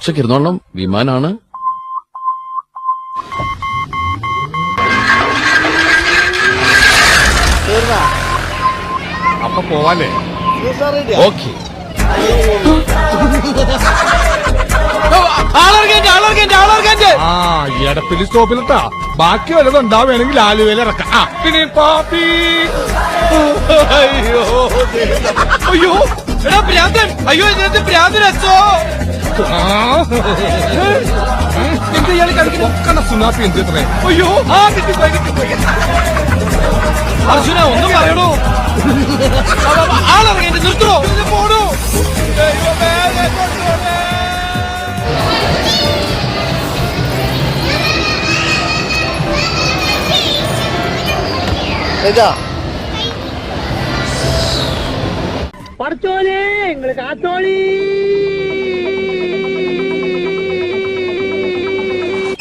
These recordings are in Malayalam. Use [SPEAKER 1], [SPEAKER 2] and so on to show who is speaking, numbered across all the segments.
[SPEAKER 1] കുറച്ചൊക്കെ ഇരുന്നോളണം, വിമാനാണ്.
[SPEAKER 2] അപ്പൊ പോവാല്ലേ?
[SPEAKER 1] ഓക്കെ.
[SPEAKER 2] ആ എടപ്പിലി സ്റ്റോപ്പിലിട്ടാ. ബാക്കി വല്ലതും ഉണ്ടാവുകയാണെങ്കിൽ ആലുവയിൽ ഇറക്കാം. പിന്നെ പാപ്പി.
[SPEAKER 3] അയ്യോ അയ്യോ എടാ ഭ്രാന്തൻ, അയ്യോ ഇതിനകത്ത് ഭ്രാന്തൻ വെച്ചോ.
[SPEAKER 2] എന്ത് ഇയാൾ കളിക്കുന്ന സുനാപ്പി എന്ത് ഇത്രേ?
[SPEAKER 3] അയ്യോ ആ കിട്ടിപ്പോയി. അർജുന ഒന്നും പറയണോ? ആളിറങ്ങി നിർത്തണോ? പോണോ?
[SPEAKER 4] പഠിച്ചോനെ നിങ്ങള് കാത്തോളി.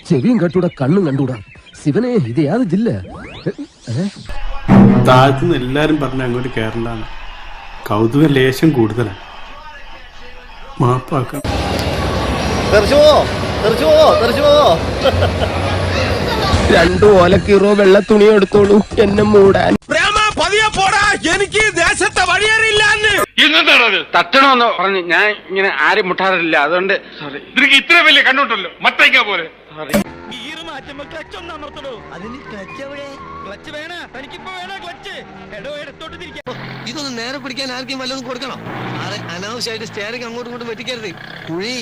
[SPEAKER 5] ചെവിയും കണ്ടൂടാ, കണ്ണും കണ്ടൂടാ. ശിവനെ, ഇത് യാത് ജില്ല?
[SPEAKER 6] താഴത്തുനിന്ന് എല്ലാരും പറഞ്ഞ അങ്ങോട്ട് കേരളാണ്. കൗതുക ലേശം കൂടുതലാണ്. മാപ്പാക്കാം.
[SPEAKER 5] രണ്ടു ഓലക്കീറോ വെള്ള തുണി എടുത്തോളൂ എന്നെ മൂടാൻ.
[SPEAKER 3] എനിക്ക് ദേശത്തെ വഴിയേറിയില്ലാന്ന്.
[SPEAKER 7] തട്ടണമെന്ന് പറഞ്ഞു ഞാൻ ഇങ്ങനെ ആരും മുട്ടാറില്ല, അതുകൊണ്ട് സോറി.
[SPEAKER 2] നിനക്ക് ഇത്ര വലിയ കണ്ണുണ്ടല്ലോ, മത്തയ്ക്ക പോലെ.
[SPEAKER 3] ഗിയർ മാറ്റുമ്പോ ക്ലച്ച് ഒന്ന് അമർത്തണോ? അതിന് ക്ലച്ച് എവിടെ? ക്ലച്ച് വേണ തനിക്കിപ്പോ വേണ ക്ലച്ച്. എടോ എടുത്തോട്ട് തിരിക്കാം.
[SPEAKER 8] ഇതൊന്നും നേരെ പിടിക്കാൻ ആർക്കും വല്ലതും കൊടുക്കണം. അനാവശ്യമായിട്ട് സ്റ്റെയറിംഗ് അങ്ങോട്ടും ഇങ്ങോട്ടും വെട്ടിക്കരുത്. കുഴി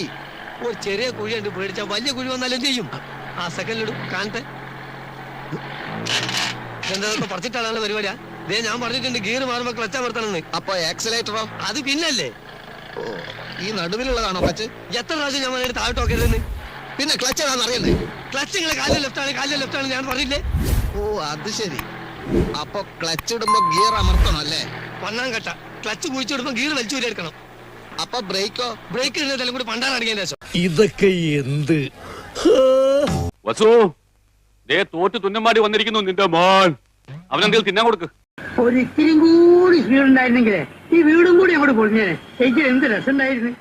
[SPEAKER 8] ഒരു ചെറിയ കുഴി ഉണ്ട്, പേടിച്ചാൽ വലിയ കുഴി വന്നാലും എന്ത് ചെയ്യും? ആ സെക്കൻഡിലിടും കാണട്ടെ. എന്താ പറഞ്ഞിട്ടാണ് പരിപാടിയാ? ദേ ഞാൻ പറഞ്ഞിട്ടുണ്ട് ഗിയർ മാറുമ്പോ ക്ലച്ച് അമർത്തണമെന്ന്. അപ്പൊ ആക്സിലേറ്ററോ? അത് പിന്നല്ലേ. ഓ, ഈ നടുവിലുള്ളതാണോ ക്ലച്ച്? എത്ര പ്രാവശ്യം ഞാൻ പറഞ്ഞിട്ട് താഴോട്ട് നോക്കരുതെന്ന്. പിന്നെ ക്ലച്ച് ഏതാണെന്ന് അറിയണ്ടേ? ക്ലച്ച് നിങ്ങളെ കാലിൽ ലെഫ്റ്റ് ആണ് ഞാൻ പറഞ്ഞില്ലേ? ഓ അത് ശരി. അപ്പൊ ക്ലച്ച് ഇടുമ്പോ ഗിയർ അമർത്തണം അല്ലേ? പണ്ണാൻ കട്ട. ക്ലച്ച് കുഴിച്ചിടുമ്പോ ഗിയർ വലിച്ചു എടുക്കണം. അപ്പൊ ബ്രേക്കോ? ബ്രേക്ക് ഇടുന്നതെല്ലാം കൂടി പണ്ടാൻ അടിക്കാൻ ശേഷം.
[SPEAKER 3] ഇതൊക്കെ എന്ത്
[SPEAKER 7] വസു, ദേ തോറ്റ് തുന്നമാടി വന്നിരിക്കുന്നു നിന്റെ മോൻ. അവനെന്തെങ്കിലും തിന്നാൻ കൊടുക്ക്.
[SPEAKER 4] ഒരിത്തിരി കൂടി സ്പീഡ് ഉണ്ടായിരുന്നെങ്കിലേ ഈ വീടും കൂടി അങ്ങോട്ട് പൊളിഞ്ഞേനെ. എനിക്ക് എന്ത് രസം ഉണ്ടായിരുന്നു.